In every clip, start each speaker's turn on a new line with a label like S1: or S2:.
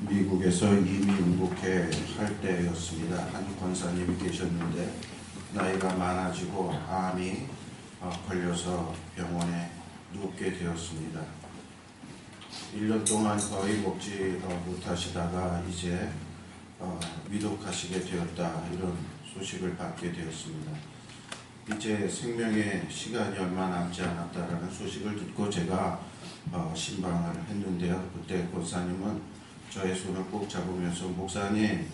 S1: 미국에서 이미 응복회 할 때였습니다. 한 권사님이 계셨는데 나이가 많아지고 암이 걸려서 병원에 눕게 되었습니다. 1년 동안 거의 먹지 못하시다가 이제 위독하시게 되었다, 이런 소식을 받게 되었습니다. 이제 생명의 시간이 얼마 남지 않았다라는 소식을 듣고 제가 신방을 했는데요. 그때 권사님은 저의 손을 꼭 잡으면서, 목사님,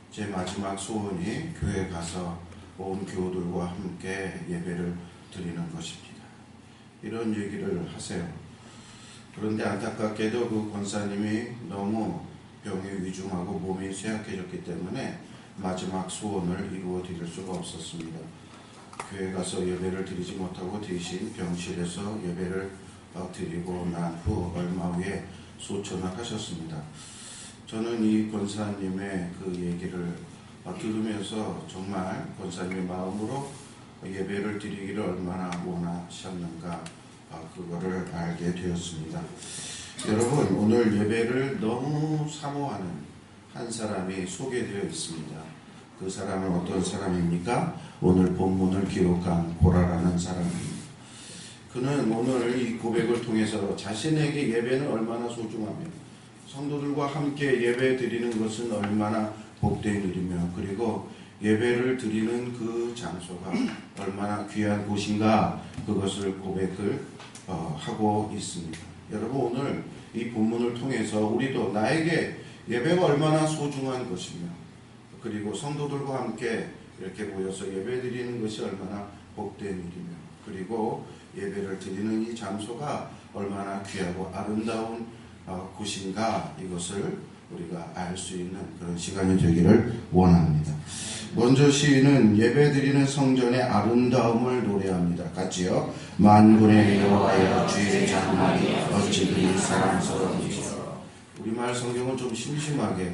S1: 제 마지막 소원이 교회 가서 온 교우들과 함께 예배를 드리는 것입니다, 이런 얘기를 하세요. 그런데 안타깝게도 그 권사님이 너무 병이 위중하고 몸이 쇠약해졌기 때문에 마지막 소원을 이루어 드릴 수가 없었습니다. 교회 가서 예배를 드리지 못하고 대신 병실에서 예배를 드리고 난 후 얼마 후에 소천을 하셨습니다. 저는 이 권사님의 그 얘기를 들으면서 정말 권사님의 마음으로 예배를 드리기를 얼마나 원하셨는가, 그거를 알게 되었습니다. 여러분, 오늘 예배를 너무 사모하는 한 사람이 소개되어 있습니다. 그 사람은 어떤 사람입니까? 오늘 본문을 기록한 고라라는 사람입니다. 그는 오늘 이 고백을 통해서 자신에게 예배는 얼마나 소중하며 성도들과 함께 예배 드리는 것은 얼마나 복된 일이며, 그리고 예배를 드리는 그 장소가 얼마나 귀한 곳인가, 그것을 고백을 하고 있습니다. 여러분, 오늘 이 본문을 통해서 우리도 나에게 예배가 얼마나 소중한 것이며, 그리고 성도들과 함께 이렇게 모여서 예배 드리는 것이 얼마나 복된 일이며, 그리고 예배를 드리는 이 장소가 얼마나 귀하고 아름다운 곳인가, 이것을 우리가 알 수 있는 그런 시간이 되기를 원합니다. 먼저 시인은 예배 드리는 성전의 아름다움을 노래합니다. 같이요. 만군의 여호와여, 주의 장막이 어찌 그리 사랑스러운지. 우리말 성경은 좀 심심하게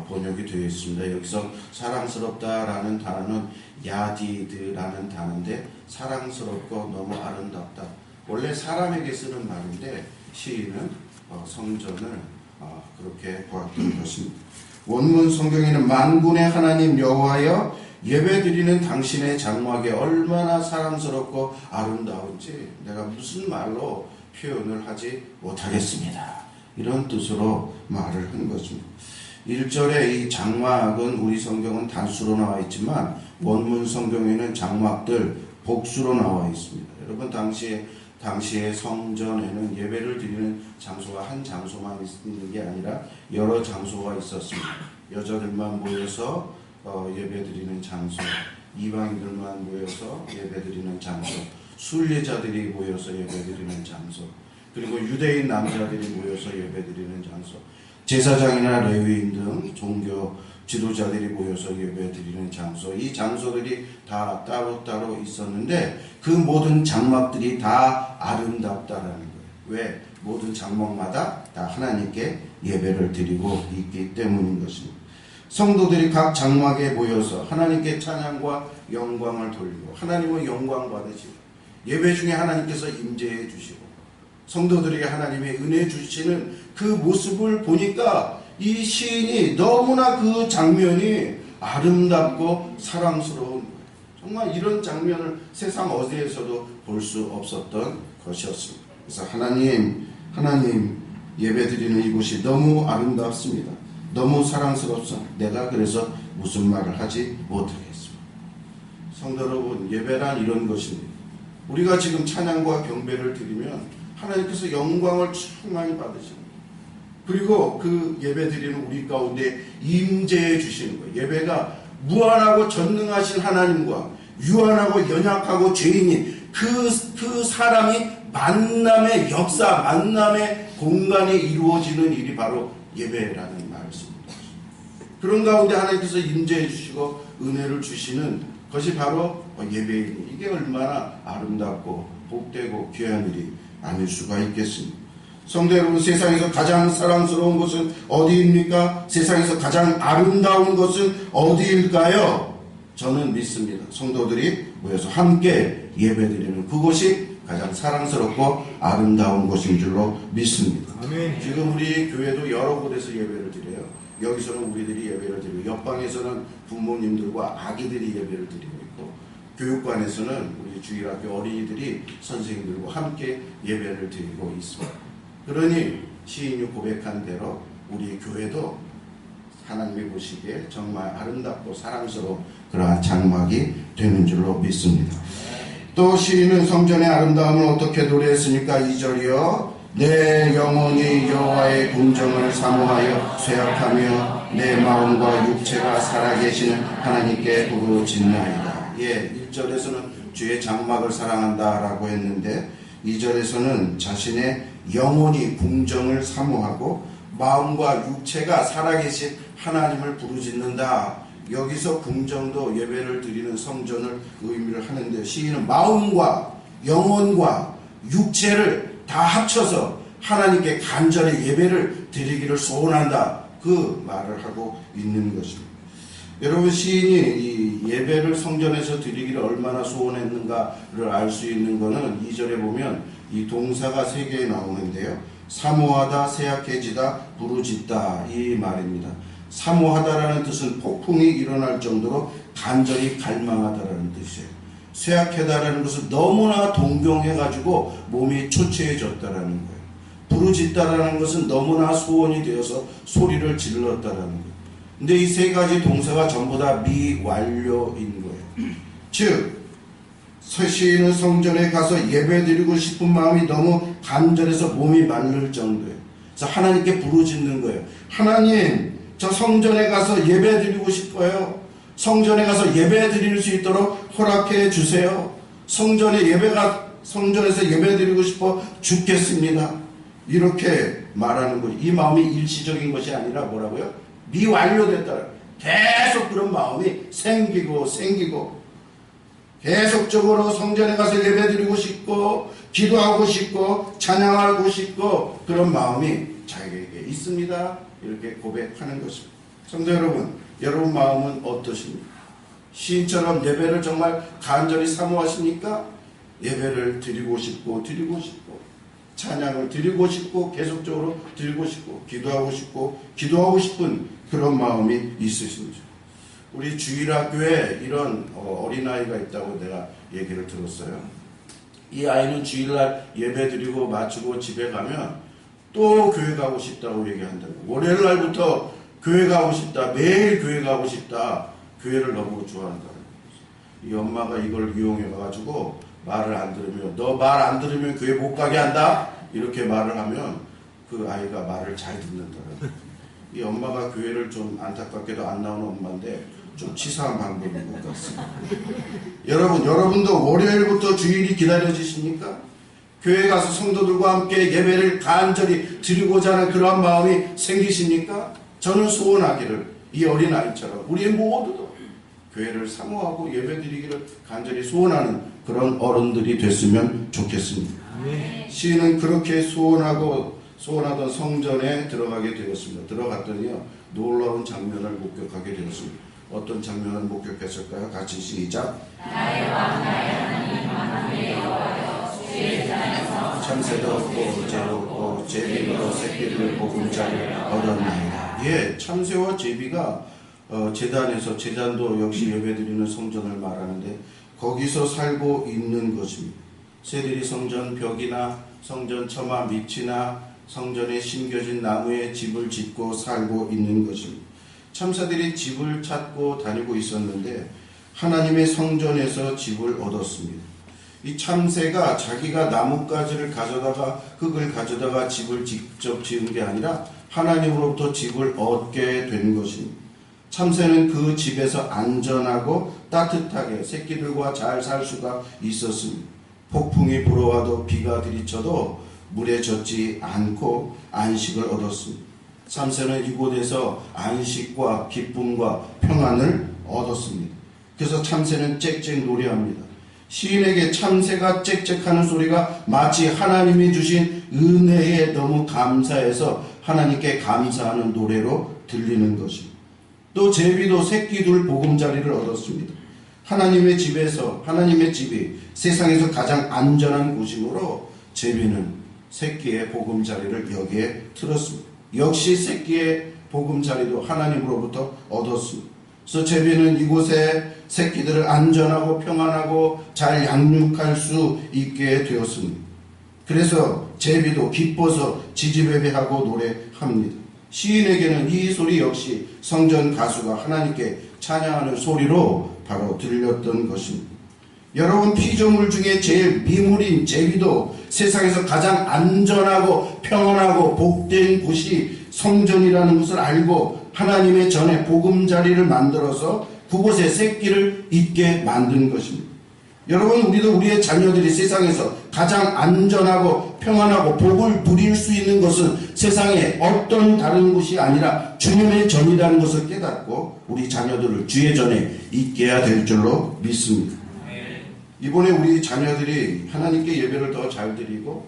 S1: 번역이 되어 있습니다. 여기서 사랑스럽다라는 단어는 야디드라는 단어인데, 사랑스럽고 너무 아름답다, 원래 사람에게 쓰는 말인데 시인은 성전을 그렇게 보았던 것입니다. 원문 성경에는 만군의 하나님 여호와여, 예배드리는 당신의 장막이 얼마나 사랑스럽고 아름다운지 내가 무슨 말로 표현을 하지 못하겠습니다, 이런 뜻으로 말을 한 것입니다. 1절에 이 장막은, 우리 성경은 단수로 나와 있지만 원문 성경에는 장막들 복수로 나와 있습니다. 여러분, 당시에 성전에는 예배를 드리는 장소가 한 장소만 있는 게 아니라 여러 장소가 있었습니다. 여자들만 모여서 예배 드리는 장소, 이방인들만 모여서 예배 드리는 장소, 순례자들이 모여서 예배 드리는 장소, 그리고 유대인 남자들이 모여서 예배 드리는 장소, 제사장이나 레위인 등 종교 지도자들이 모여서 예배 드리는 장소, 이 장소들이 다 따로따로 있었는데 그 모든 장막들이 다 아름답다라는 거예요. 왜? 모든 장막마다 다 하나님께 예배를 드리고 있기 때문인 것입니다. 성도들이 각 장막에 모여서 하나님께 찬양과 영광을 돌리고 하나님의 영광 받으시고, 예배 중에 하나님께서 임재해 주시고 성도들에게 하나님의 은혜 주시는 그 모습을 보니까 이 시인이 너무나 그 장면이 아름답고 사랑스러운 거예요. 정말 이런 장면을 세상 어디에서도 볼 수 없었던 것이었습니다. 그래서 하나님 예배 드리는 이곳이 너무 아름답습니다. 너무 사랑스럽습니다. 내가 그래서 무슨 말을 하지 못하겠습니다. 성도 여러분, 예배란 이런 것입니다. 우리가 지금 찬양과 경배를 드리면 하나님께서 영광을 충만히 받으십니다. 그리고 그 예배 드리는 우리 가운데 임재해 주시는 거예요. 예배가 무한하고 전능하신 하나님과 유한하고 연약하고 죄인인 그 사람이 만남의 역사, 만남의 공간에 이루어지는 일이 바로 예배라는 말씀입니다. 그런 가운데 하나님께서 임재해 주시고 은혜를 주시는 것이 바로 예배입니다. 이게 얼마나 아름답고 복되고 귀한 일이 아닐 수가 있겠습니다. 성도 여러분, 세상에서 가장 사랑스러운 것은 어디입니까? 세상에서 가장 아름다운 것은 어디일까요? 저는 믿습니다. 성도들이 모여서 함께 예배드리는 그곳이 가장 사랑스럽고 아름다운 곳인 줄로 믿습니다.
S2: 아멘.
S1: 지금 우리 교회도 여러 곳에서 예배를 드려요. 여기서는 우리들이 예배를 드리고, 옆방에서는 부모님들과 아기들이 예배를 드리고 있고, 교육관에서는 우리 주일학교 어린이들이 선생님들과 함께 예배를 드리고 있습니다. 그러니 시인이 고백한 대로 우리 교회도 하나님이 보시기에 정말 아름답고 사랑스러운 그러한 장막이 되는 줄로 믿습니다. 또 시인은 성전의 아름다움을 어떻게 노래했습니까? 2절이요. 내 영혼이 여호와의 궁정을 사모하여 쇠약하며 내 마음과 육체가 살아계시는 하나님께 부르짖나이다. 예, 1절에서는 주의 장막을 사랑한다 라고 했는데 2절에서는 자신의 영혼이 궁정을 사모하고 마음과 육체가 살아계신 하나님을 부르짖는다. 여기서 궁정도 예배를 드리는 성전을 의미를 하는데, 시인은 마음과 영혼과 육체를 다 합쳐서 하나님께 간절히 예배를 드리기를 소원한다, 그 말을 하고 있는 것입니다. 여러분, 시인이 이 예배를 성전에서 드리기를 얼마나 소원했는가를 알 수 있는 것은 2절에 보면 이 동사가 3개 나오는데요. 사모하다, 쇠약해지다, 부르짖다, 이 말입니다. 사모하다라는 뜻은 폭풍이 일어날 정도로 간절히 갈망하다라는 뜻이에요. 쇠약하다라는 것은 너무나 동경해가지고 몸이 초췌해졌다라는 거예요. 부르짖다라는 것은 너무나 소원이 되어서 소리를 질렀다라는 거예요. 근데 이 3가지 동사가 전부 다 미완료인 거예요. 즉, 시인은 성전에 가서 예배드리고 싶은 마음이 너무 간절해서 몸이 마를 정도예요. 그래서 하나님께 부르짖는 거예요. 하나님, 저 성전에 가서 예배드리고 싶어요. 성전에 가서 예배드릴 수 있도록 허락해 주세요. 성전에서 예배드리고 싶어 죽겠습니다. 이렇게 말하는 거예요. 이 마음이 일시적인 것이 아니라 뭐라고요? 미완료됐다. 계속 그런 마음이 생기고 계속적으로 성전에 가서 예배드리고 싶고 기도하고 싶고 찬양하고 싶고 그런 마음이 자기에게 있습니다. 이렇게 고백하는 것입니다. 성도 여러분, 여러분 마음은 어떠십니까? 시인처럼 예배를 정말 간절히 사모하십니까? 예배를 드리고 싶고 찬양을 드리고 싶고 계속적으로 드리고 싶고 기도하고 싶은 그런 마음이 있으십니까? 우리 주일학교에 이런 어린아이가 있다고 내가 얘기를 들었어요. 이 아이는 주일날 예배 드리고 마치고 집에 가면 또 교회 가고 싶다고 얘기한다고. 월요일 날부터 교회 가고 싶다. 매일 교회 가고 싶다. 교회를 너무 좋아한다는 거죠. 이 엄마가 이걸 이용해가지고 말을 안 들으면, 너 말 안 들으면 교회 못 가게 한다? 이렇게 말을 하면 그 아이가 말을 잘 듣는다는 거예요. 이 엄마가 교회를 좀 안타깝게도 안 나오는 엄마인데 좀 치사한 방법인 것 같습니다. 여러분도 월요일부터 주일이 기다려지십니까? 교회 가서 성도들과 함께 예배를 간절히 드리고자 하는 그런 마음이 생기십니까? 저는 소원하기를 이 어린아이처럼 우리 모두도 교회를 사모하고 예배드리기를 간절히 소원하는 그런 어른들이 됐으면 좋겠습니다. 시인은 그렇게 소원하던 성전에 들어가게 되었습니다. 들어갔더니요, 놀라운 장면을 목격하게 되었습니다. 어떤 장면을 목격했을까요? 같이 시작. 나의 왕 나의 하나님 만군의 여호와여 주의 재단에서 참새도 없고 제도 없고 제비로 새끼를 보금자리를 얻었나이다. 예, 참새와 제비가 제단에서, 제단도 역시 예배드리는 성전을 말하는데 거기서 살고 있는 것입니다. 새들이 성전 벽이나 성전 처마 밑이나 성전에 심겨진 나무에 집을 짓고 살고 있는 것입니다. 참새들이 집을 찾고 다니고 있었는데 하나님의 성전에서 집을 얻었습니다. 이 참새가 자기가 나뭇가지를 가져다가 흙을 가져다가 집을 직접 지은 게 아니라 하나님으로부터 집을 얻게 된 것입니다. 참새는 그 집에서 안전하고 따뜻하게 새끼들과 잘 살 수가 있었습니다. 폭풍이 불어와도 비가 들이쳐도 물에 젖지 않고 안식을 얻었습니다. 참새는 이곳에서 안식과 기쁨과 평안을 얻었습니다. 그래서 참새는 짹짹 노래합니다. 시인에게 참새가 짹짹하는 소리가 마치 하나님이 주신 은혜에 너무 감사해서 하나님께 감사하는 노래로 들리는 것입니다. 또 제비도 새끼 둘 보금자리를 얻었습니다. 하나님의 집에서, 하나님의 집이 세상에서 가장 안전한 곳이므로 제비는 새끼의 보금자리를 여기에 틀었습니다. 역시 새끼의 보금자리도 하나님으로부터 얻었습니다. 그래서 제비는 이곳에 새끼들을 안전하고 평안하고 잘 양육할 수 있게 되었습니다. 그래서 제비도 기뻐서 지지배배하고 노래합니다. 시인에게는 이 소리 역시 성전 가수가 하나님께 찬양하는 소리로 바로 들렸던 것입니다. 여러분, 피조물 중에 제일 미물인 제비도 세상에서 가장 안전하고 평안하고 복된 곳이 성전이라는 것을 알고 하나님의 전에 보금자리를 만들어서 그곳에 새끼를 있게 만든 것입니다. 여러분, 우리도 우리의 자녀들이 세상에서 가장 안전하고 평안하고 복을 누릴 수 있는 것은 세상에 어떤 다른 곳이 아니라 주님의 전이라는 것을 깨닫고 우리 자녀들을 주의 전에 있게 해야 될 줄로 믿습니다. 이번에 우리 자녀들이 하나님께 예배를 더 잘 드리고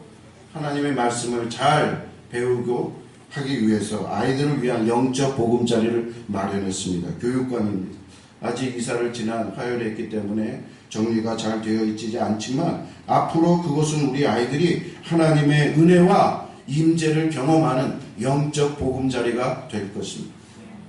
S1: 하나님의 말씀을 잘 배우고 하기 위해서 아이들을 위한 영적 보금자리를 마련했습니다. 교육관입니다. 아직 이사를 지난 화요일에 했기 때문에 정리가 잘 되어 있지 않지만 앞으로 그것은 우리 아이들이 하나님의 은혜와 임재를 경험하는 영적 보금자리가 될 것입니다.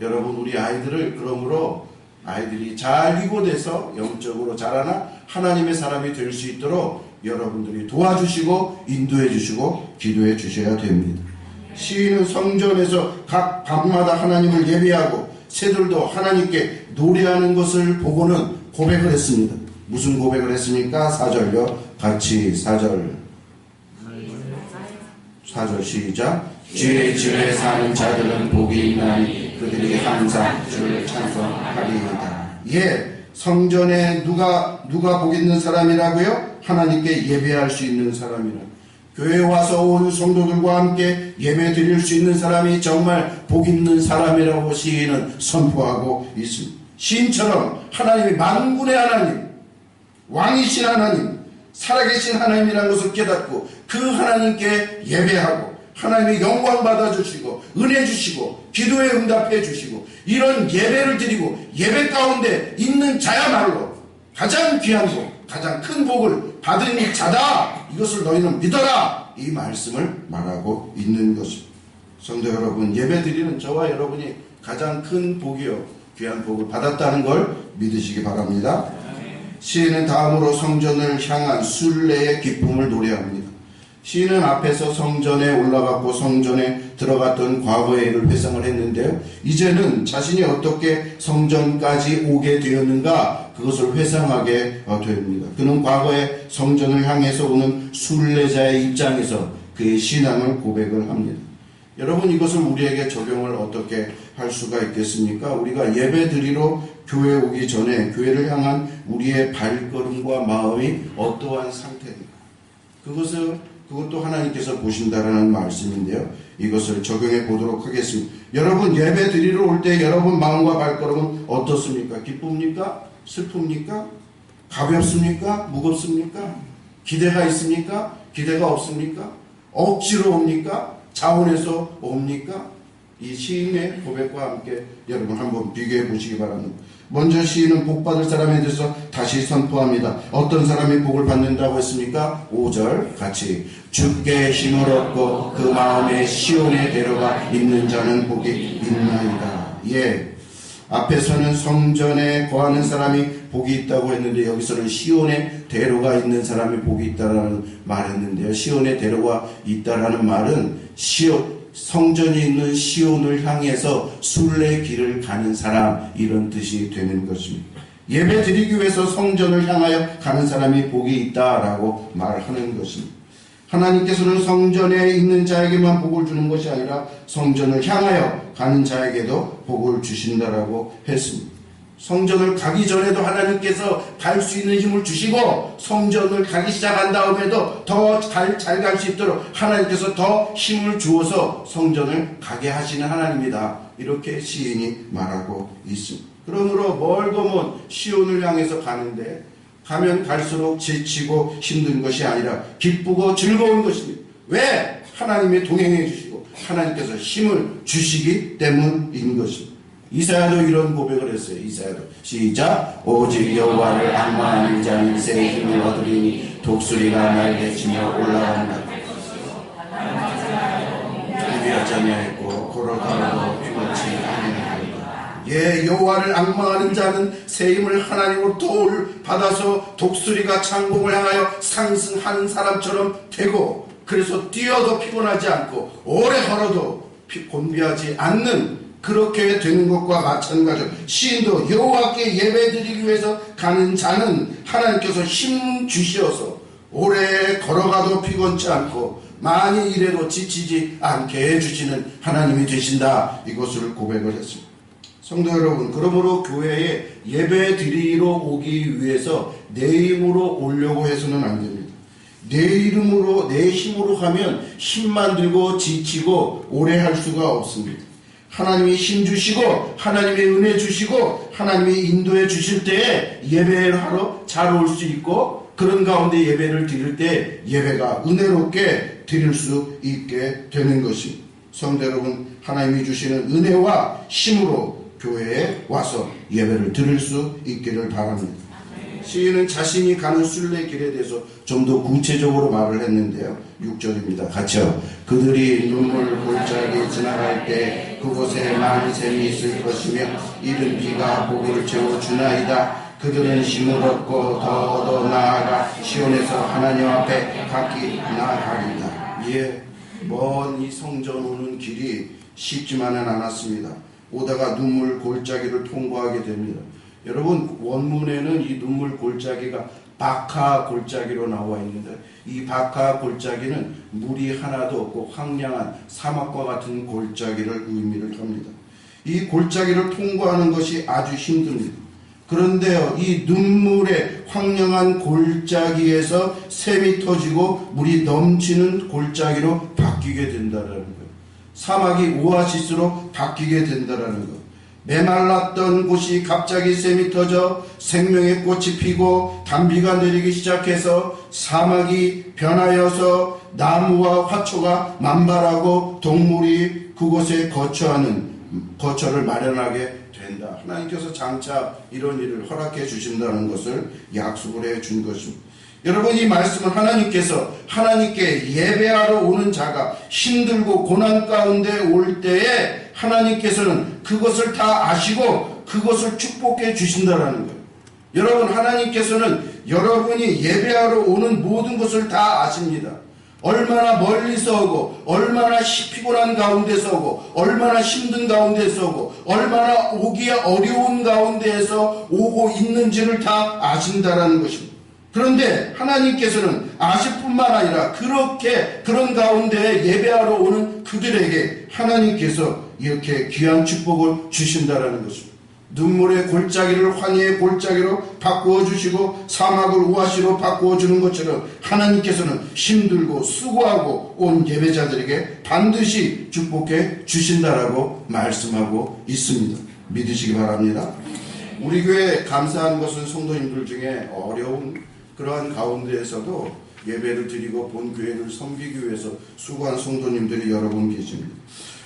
S1: 여러분, 우리 아이들을 그러므로 아이들이 잘 이곳에서 영적으로 자라나 하나님의 사람이 될 수 있도록 여러분들이 도와주시고 인도해 주시고 기도해 주셔야 됩니다. 시인은 성전에서 각 밤마다 하나님을 예배하고 새들도 하나님께 노래하는 것을 보고는 고백을 했습니다. 무슨 고백을 했습니까? 4절요. 같이 4절 시작. 주의 집에 사는 자들은 복이 있나니 그들이 항상 주를 찬송하리이다. 예, 성전에 누가 복 있는 사람이라고요? 하나님께 예배할 수 있는 사람이라. 교회에 와서 온 성도들과 함께 예배 드릴 수 있는 사람이 정말 복 있는 사람이라고 시인은 선포하고 있습니다. 시인처럼 하나님이 만군의 하나님, 왕이신 하나님, 살아계신 하나님이라는 것을 깨닫고 그 하나님께 예배하고 하나님의 영광 받아주시고 은혜 주시고 기도에 응답해 주시고 이런 예배를 드리고 예배 가운데 있는 자야말로 가장 귀한 복, 가장 큰 복을 받은 자다. 이것을 너희는 믿어라. 이 말씀을 말하고 있는 것입니다. 성도 여러분, 예배 드리는 저와 여러분이 가장 큰 복이요 귀한 복을 받았다는 걸 믿으시기 바랍니다. 시인은 다음으로 성전을 향한 순례의 기쁨을 노래합니다. 시인은 앞에서 성전에 올라갔고 성전에 들어갔던 과거의 일을 회상을 했는데요. 이제는 자신이 어떻게 성전까지 오게 되었는가 그것을 회상하게 됩니다. 그는 과거에 성전을 향해서 오는 순례자의 입장에서 그의 신앙을 고백을 합니다. 여러분, 이것을 우리에게 적용을 어떻게 할 수가 있겠습니까? 우리가 예배 드리러 교회 오기 전에 교회를 향한 우리의 발걸음과 마음이 어떠한 상태인가? 그것도 하나님께서 보신다라는 말씀인데요. 이것을 적용해 보도록 하겠습니다. 여러분, 예배 드리러 올 때 여러분 마음과 발걸음은 어떻습니까? 기쁩니까? 슬픕니까? 가볍습니까? 무겁습니까? 기대가 있습니까? 기대가 없습니까? 억지로 옵니까? 자원해서 옵니까? 이 시인의 고백과 함께 여러분 한번 비교해 보시기 바랍니다. 먼저 시인은 복받을 사람에 대해서 다시 선포합니다. 어떤 사람이 복을 받는다고 했습니까? 5절 같이. 주께 힘을 얻고 그 마음에 시온의 대로가 있는 자는 복이 있나이다. 예, 앞에서는 성전에 거하는 사람이 복이 있다고 했는데 여기서는 시온의 대로가 있는 사람이 복이 있다라는 말했는데요. 시온의 대로가 있다라는 말은 성전이 있는 시온을 향해서 순례 길을 가는 사람, 이런 뜻이 되는 것입니다. 예배 드리기 위해서 성전을 향하여 가는 사람이 복이 있다라고 말하는 것입니다. 하나님께서는 성전에 있는 자에게만 복을 주는 것이 아니라 성전을 향하여 가는 자에게도 복을 주신다라고 했습니다. 성전을 가기 전에도 하나님께서 갈 수 있는 힘을 주시고 성전을 가기 시작한 다음에도 더 잘 갈 수 있도록 하나님께서 더 힘을 주어서 성전을 가게 하시는 하나님이다. 이렇게 시인이 말하고 있습니다. 그러므로 멀고 먼 시온을 향해서 가는데 가면 갈수록 지치고 힘든 것이 아니라 기쁘고 즐거운 것입니다. 왜? 하나님이 동행해 주시고 하나님께서 힘을 주시기 때문인 것입니다. 이사야도 이런 고백을 했어요. 이사야도 시작. 오직 여호와를 앙망하는 자는 새 힘을 얻으리니 독수리가 날개치며 올라간다. 준비하지 아니하였고 걸어가라도 피곤치 아니하였다. 예, 여호와를 앙망하는 자는 새 힘을 하나님으로 도울 받아서 독수리가 창공을 향하여 상승하는 사람처럼 되고, 그래서 뛰어도 피곤하지 않고 오래 걸어도 곤비하지 않는, 그렇게 되는 것과 마찬가지로 시인도 여호와께 예배드리기 위해서 가는 자는 하나님께서 힘 주시어서 오래 걸어가도 피곤치 않고 많이 일해도 지치지 않게 해주시는 하나님이 되신다, 이것을 고백을 했습니다. 성도 여러분, 그러므로 교회에 예배 드리러 오기 위해서 내 힘으로 오려고 해서는 안 됩니다. 내 이름으로, 내 힘으로 하면 힘만 들고 지치고 오래 할 수가 없습니다. 하나님이 힘 주시고 하나님의 은혜 주시고 하나님이 인도해 주실 때에 예배를 하러 잘 올 수 있고, 그런 가운데 예배를 드릴 때 예배가 은혜롭게 드릴 수 있게 되는 것입니다. 성도 여러분, 하나님이 주시는 은혜와 힘으로 교회에 와서 예배를 드릴 수 있기를 바랍니다. 시인은 자신이 가는 순례길에 대해서 좀 더 구체적으로 말을 했는데요. 6절입니다. 같이요. 그들이 눈물 골짜기 지나갈 때 그곳에 많은 샘이 있을 것이며 이른 비가 복을 채워주나이다. 그들은 힘을 얻고 더 나아가 시온에서 하나님 앞에 각기 나아가리다. 예, 먼 이 성전 오는 길이 쉽지만은 않았습니다. 오다가 눈물 골짜기를 통과하게 됩니다. 여러분, 원문에는 이 눈물 골짜기가 바카 골짜기로 나와 있는데, 이 바카 골짜기는 물이 하나도 없고 황량한 사막과 같은 골짜기를 의미를 합니다. 이 골짜기를 통과하는 것이 아주 힘듭니다. 그런데요, 이 눈물의 황량한 골짜기에서 샘이 터지고 물이 넘치는 골짜기로 바뀌게 된다는 거예요. 사막이 오아시스로 바뀌게 된다는 것. 메말랐던 곳이 갑자기 샘이 터져 생명의 꽃이 피고 단비가 내리기 시작해서 사막이 변하여서 나무와 화초가 만발하고 동물이 그곳에 거처를 마련하게 된다. 하나님께서 장차 이런 일을 허락해 주신다는 것을 약속을 해 준 것입니다. 여러분, 이 말씀은 하나님께 예배하러 오는 자가 힘들고 고난 가운데 올 때에 하나님께서는 그것을 다 아시고 그것을 축복해 주신다는 거예요. 여러분, 하나님께서는 여러분이 예배하러 오는 모든 것을 다 아십니다. 얼마나 멀리서 오고 얼마나 피곤한 가운데서 오고 얼마나 힘든 가운데서 오고 얼마나 오기 어려운 가운데에서 오고 있는지를 다 아신다라는 것입니다. 그런데 하나님께서는 아실 뿐만 아니라 그런 가운데 예배하러 오는 그들에게 하나님께서 이렇게 귀한 축복을 주신다라는 것입니다. 눈물의 골짜기를 황해의 골짜기로 바꾸어 주시고 사막을 오아시로 바꾸어 주는 것처럼 하나님께서는 힘들고 수고하고 온 예배자들에게 반드시 축복해 주신다라고 말씀하고 있습니다. 믿으시기 바랍니다. 우리 교회 감사한 것은 성도님들 중에 어려운 그러한 가운데에서도 예배를 드리고 본교회를 섬기기 위해서 수고한 성도님들이 여러 분 계십니다.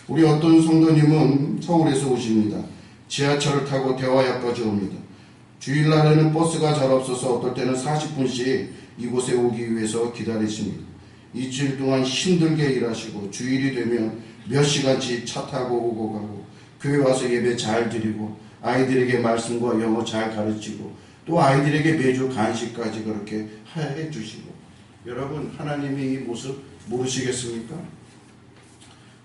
S1: 우리 어떤 성도님은 서울에서 오십니다. 지하철을 타고 대화역까지 옵니다. 주일날에는 버스가 잘 없어서 어떨 때는 40분씩 이곳에 오기 위해서 기다리십니다. 일주일 동안 힘들게 일하시고 주일이 되면 몇 시간씩 차 타고 오고 가고 교회 와서 예배 잘 드리고 아이들에게 말씀과 영어 잘 가르치고 또 아이들에게 매주 간식까지 그렇게 해 주시고, 여러분, 하나님이 이 모습 모르시겠습니까?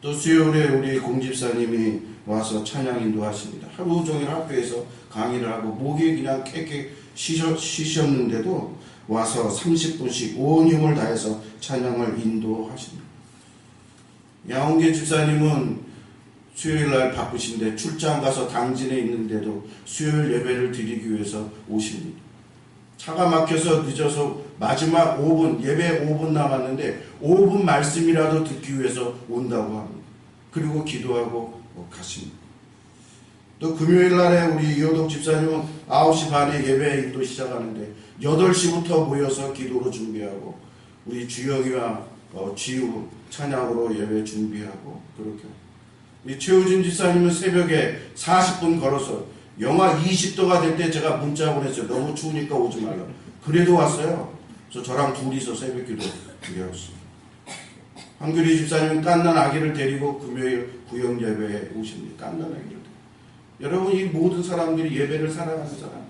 S1: 또 수요일에 우리 공집사님이 와서 찬양 인도하십니다. 하루 종일 학교에서 강의를 하고 목이 그냥 캐캐 쉬셨는데도 와서 30분씩 온 힘을 다해서 찬양을 인도하십니다. 양홍계 집사님은 수요일날 바쁘신데 출장 가서 당진에 있는데도 수요일 예배를 드리기 위해서 오십니다. 차가 막혀서 늦어서 마지막 5분, 예배 5분 남았는데 5분 말씀이라도 듣기 위해서 온다고 합니다. 그리고 기도하고 가십니다. 또 금요일날에 우리 이호덕 집사님은 9시 반에 예배 인도 시작하는데 8시부터 모여서 기도로 준비하고 우리 주영이와 지우 찬양으로 예배 준비하고 그렇게 이 최우진 집사님은 새벽에 40분 걸어서 영하 20도가 될 때 제가 문자 보냈어요. 너무 추우니까 오지 말라. 그래도 왔어요. 그래서 저랑 둘이서 새벽 기도 드렸어요. 한규리 집사님은 깐난 아기를 데리고 금요일 구역 예배에 오십니다. 깐난 아기를 데리고. 여러분, 이 모든 사람들이 예배를 사랑하는 사람,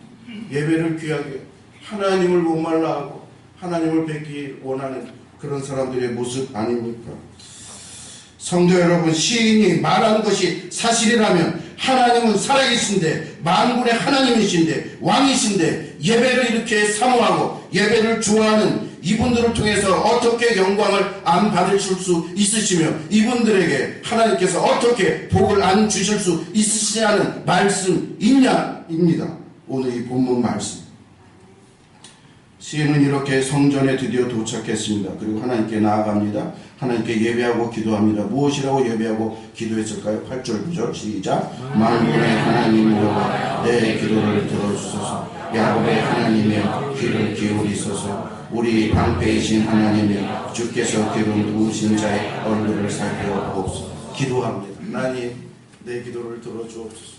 S1: 예배를 귀하게 하나님을 목말라하고 하나님을 뵙기 원하는 그런 사람들의 모습 아닙니까? 성도 여러분, 시인이 말한 것이 사실이라면 하나님은 살아계신데, 만군의 하나님이신데, 왕이신데, 예배를 이렇게 사모하고 예배를 좋아하는 이분들을 통해서 어떻게 영광을 안 받으실 수 있으시며, 이분들에게 하나님께서 어떻게 복을 안 주실 수 있으시냐는 말씀이냐입니다. 오늘 이 본문 말씀. 시인은 이렇게 성전에 드디어 도착했습니다. 그리고 하나님께 나아갑니다. 하나님께 예배하고 기도합니다. 무엇이라고 예배하고 기도했을까요? 8절 9절 시작. 만군의 하나님이여 내 기도를 들어주소서. 야곱의 하나님이여 귀를 기울이소서. 우리 방패이신 하나님이여 주께서 기름 부으신 자의 얼굴을 살펴보옵소서. 기도합니다. 하나님, 내 기도를 들어주옵소서.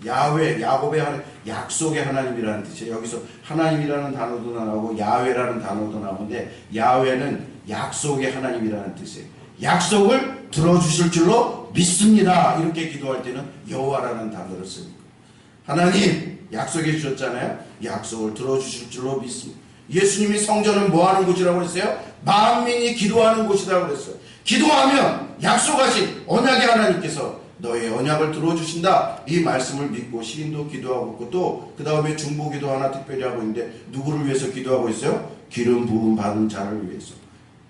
S1: 야훼, 야곱의 하나님, 약속의 하나님이라는 뜻이에요. 여기서 하나님이라는 단어도 나오고 야훼라는 단어도 나오는데, 야훼는 약속의 하나님이라는 뜻이에요. 약속을 들어주실 줄로 믿습니다. 이렇게 기도할 때는 여호와라는 단어를 씁니다. 하나님 약속해 주셨잖아요. 약속을 들어주실 줄로 믿습니다. 예수님이 성전은 뭐하는 곳이라고 그랬어요? 만민이 기도하는 곳이라고 그랬어요. 기도하면 약속하신 언약의 하나님께서 너의 언약을 들어주신다, 이 말씀을 믿고 시인도 기도하고 있고, 또 그 다음에 중보기도 하나 특별히 하고 있는데, 누구를 위해서 기도하고 있어요? 기름 부음 받은 자를 위해서.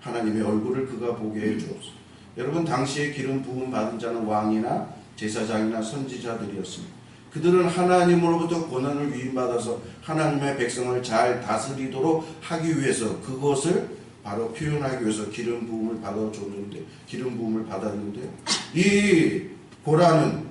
S1: 하나님의 얼굴을 그가 보게 해주옵소서. 여러분, 당시에 기름 부음 받은 자는 왕이나 제사장이나 선지자들이었습니다. 그들은 하나님으로부터 권한을 위임받아서 하나님의 백성을 잘 다스리도록 하기 위해서, 그것을 바로 표현하기 위해서 기름 부음을 받아줬는데, 기름 부음을 받았는데, 이 고라는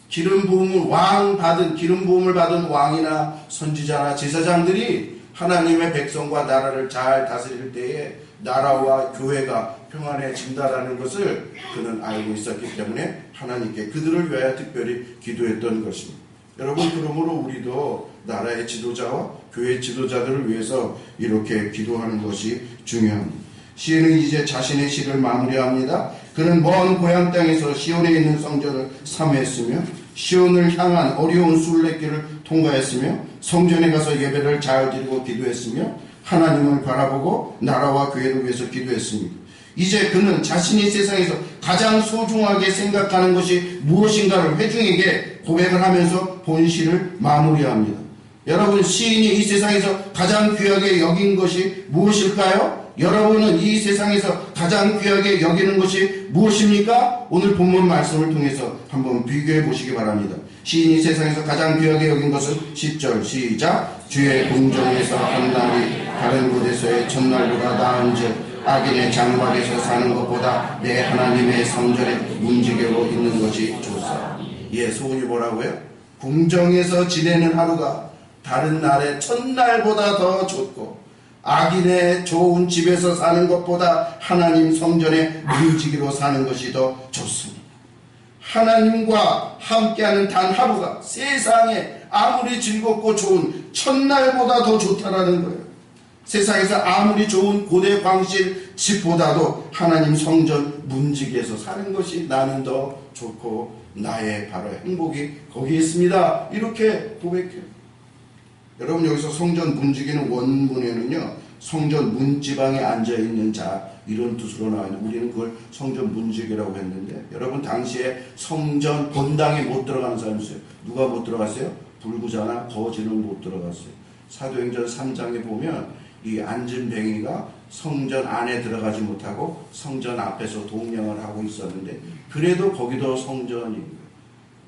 S1: 기름 부음을 기름 부음을 받은 왕이나 선지자나 제사장들이 하나님의 백성과 나라를 잘 다스릴 때에 나라와 교회가 평안해진다라는 것을 그는 알고 있었기 때문에 하나님께 그들을 위하여 특별히 기도했던 것입니다. 여러분, 그러므로 우리도 나라의 지도자와 교회 지도자들을 위해서 이렇게 기도하는 것이 중요합니다. 시인은 이제 자신의 시를 마무리합니다. 그는 먼 고향 땅에서 시온에 있는 성전을 사모했으며 시온을 향한 어려운 순례길을 통과했으며 성전에 가서 예배를 잘 드리고 기도했으며 하나님을 바라보고 나라와 교회를 위해서 기도했습니다. 이제 그는 자신이 세상에서 가장 소중하게 생각하는 것이 무엇인가를 회중에게 고백을 하면서 본시를 마무리합니다. 여러분, 시인이 이 세상에서 가장 귀하게 여긴 것이 무엇일까요? 여러분은 이 세상에서 가장 귀하게 여기는 것이 무엇입니까? 오늘 본문 말씀을 통해서 한번 비교해 보시기 바랍니다. 시인이 세상에서 가장 귀하게 여긴 것은 10절 시작. 주의 궁정에서 한 날이 다른 곳에서의 첫날보다 나은즉 악인의 장막에서 사는 것보다 내 하나님의 성전에 문지기로 있는 것이 좋사. 예, 소문이 뭐라고요? 궁정에서 지내는 하루가 다른 날의 첫날보다 더 좋고, 악인의 좋은 집에서 사는 것보다 하나님 성전에 문지기로 사는 것이 더 좋습니다. 하나님과 함께하는 단 하루가 세상에 아무리 즐겁고 좋은 첫날보다 더 좋다라는 거예요. 세상에서 아무리 좋은 고대 광실 집보다도 하나님 성전 문지기에서 사는 것이 나는 더 좋고 나의 바로 행복이 거기에 있습니다. 이렇게 고백해요. 여러분, 여기서 성전 문지기는 원문에는요, 성전 문지방에 앉아있는 자, 이런 뜻으로 나와 있는데, 우리는 그걸 성전 문지기라고 했는데, 여러분, 당시에 성전 본당에 못 들어가는 사람이 있어요. 누가 못 들어갔어요? 불구자나 거지는 못 들어갔어요. 사도행전 3장에 보면 이 안진뱅이가 성전 안에 들어가지 못하고 성전 앞에서 동냥을 하고 있었는데, 그래도 거기도 성전입니다.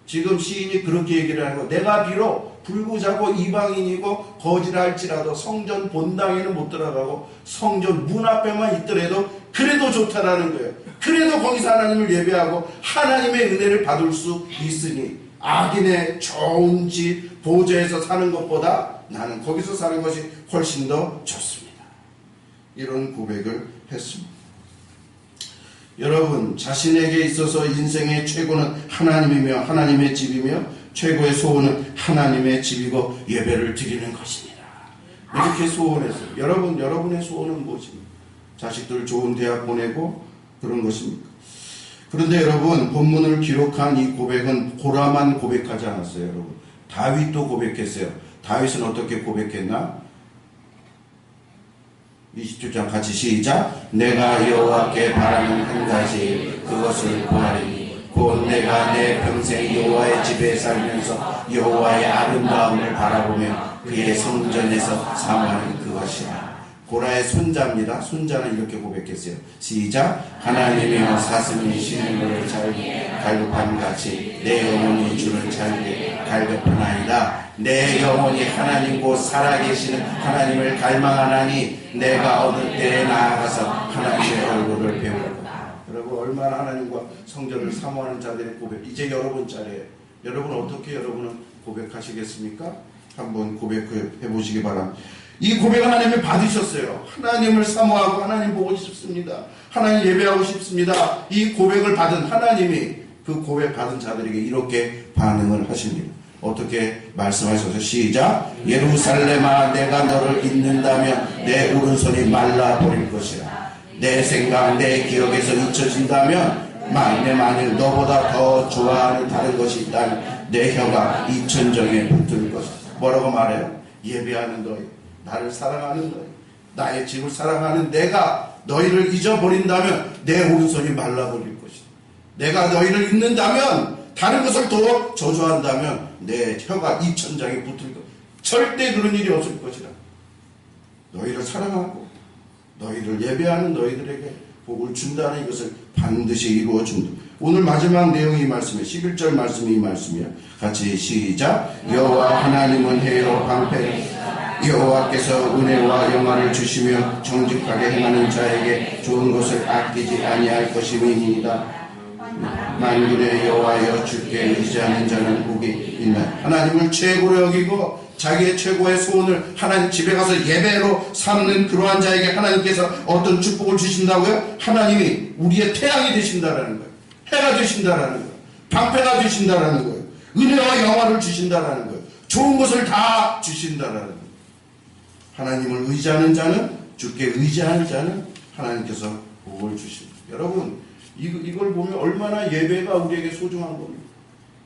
S1: 지금 시인이 그렇게 얘기를 하는 거, 내가 비록 불구자고 이방인이고 거지라 할지라도 성전 본당에는 못 들어가고 성전 문 앞에만 있더라도 그래도 좋다라는 거예요. 그래도 거기서 하나님을 예배하고 하나님의 은혜를 받을 수 있으니 악인의 좋은 집 보좌에서 사는 것보다 나는 거기서 사는 것이 훨씬 더 좋습니다. 이런 고백을 했습니다. 여러분, 자신에게 있어서 인생의 최고는 하나님이며 하나님의 집이며 최고의 소원은 하나님의 집이고 예배를 드리는 것입니다. 이렇게 소원했어요. 여러분의 소원은 무엇입니까? 자식들 좋은 대학 보내고 그런 것입니까? 그런데 여러분, 본문을 기록한 이 고백은 고라만 고백하지 않았어요. 여러분, 다윗도 고백했어요. 다윗은 어떻게 고백했나? 27장 같이 시작. 내가 여호와께 바라는 한 가지 그것을 구하리니 곧 내가 내 평생 여호와의 집에 살면서 여호와의 아름다움을 바라보며 그의 성전에서 사모하는 그것이라. 고라의 손자입니다. 손자는 이렇게 고백했어요. 시작. 하나님이여 사슴이 쉬는 것을 잘게 갈급함 같이 내 영혼이 주를 잘게 갈급하나이다. 내 영혼이 하나님 곧 살아계시는 하나님을 갈망하나니 내가 어느 때에 나아가서 하나님의 얼굴을 배우리라. 여러분, 얼마나 하나님과 성전을 사모하는 자들의 고백. 이제 여러분 차례예요. 여러분 어떻게 여러분은 고백하시겠습니까? 한번 고백해 보시기 바랍니다. 이 고백을 하나님이 받으셨어요. 하나님을 사모하고 하나님 보고 싶습니다. 하나님 예배하고 싶습니다. 이 고백을 받은 하나님이 그 고백 받은 자들에게 이렇게 반응을 하십니다. 어떻게 말씀하셔서 시작. 예루살렘아 내가 너를 잊는다면 내 오른손이 말라버릴 것이라. 내 생각 내 기억에서 잊혀진다면 만일 너보다 더 좋아하는 다른 것이 있다면 내 혀가 이천정에 붙을 것이다. 뭐라고 말해요? 예배하는 너희, 나를 사랑하는 너희, 나의 집을 사랑하는 내가 너희를 잊어버린다면 내 오른손이 말라버릴 것이다. 내가 너희를 잊는다면, 다른 것을 더 저주한다면 내 혀가 이천장에 붙을 것. 절대 그런 일이 없을 것이라. 너희를 사랑하고 너희를 예배하는 너희들에게 복을 준다는 이것을 반드시 이루어 준다. 오늘 마지막 내용이 이 말씀이에요. 11절 말씀이 이 말씀이에요. 같이 시작. 여호와 하나님은 해로 방패, 여호와께서 은혜와 영화를 주시며 정직하게 행하는 자에게 좋은 것을 아끼지 아니할 것임이니이다. 만군의 여호와여 주께 의지하는 자는 복이 있나. 하나님을 최고로 여기고 자기의 최고의 소원을 하나님 집에 가서 예배로 삼는 그러한 자에게 하나님께서 어떤 축복을 주신다고요? 하나님이 우리의 태양이 되신다라는 거예요. 해가 되신다라는 거예요. 방패가 되신다라는 거예요. 은혜와 영화를 주신다라는 거예요. 좋은 것을 다 주신다라는 거예요. 하나님을 의지하는 자는, 주께 의지하는 자는 하나님께서 복을 주십니다. 여러분, 이걸 보면 얼마나 예배가 우리에게 소중한 겁니다.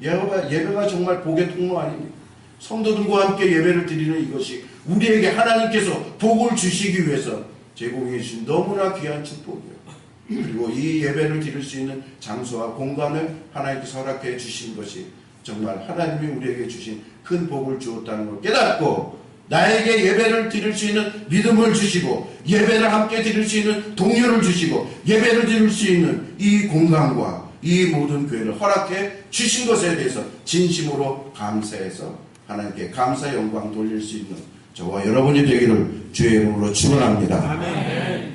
S1: 예배가 정말 복의 통로 아닙니까? 성도들과 함께 예배를 드리는 이것이 우리에게 하나님께서 복을 주시기 위해서 제공해 주신 너무나 귀한 축복이에요. 그리고 이 예배를 드릴 수 있는 장소와 공간을 하나님께서 허락해 주신 것이 정말 하나님이 우리에게 주신 큰 복을 주었다는 걸 깨닫고, 나에게 예배를 드릴 수 있는 믿음을 주시고 예배를 함께 드릴 수 있는 동료를 주시고 예배를 드릴 수 있는 이 공간과 이 모든 교회를 허락해 주신 것에 대해서 진심으로 감사해서 하나님께 감사 영광 돌릴 수 있는 저와 여러분이 되기를 주의 이름으로 축원합니다. 아멘.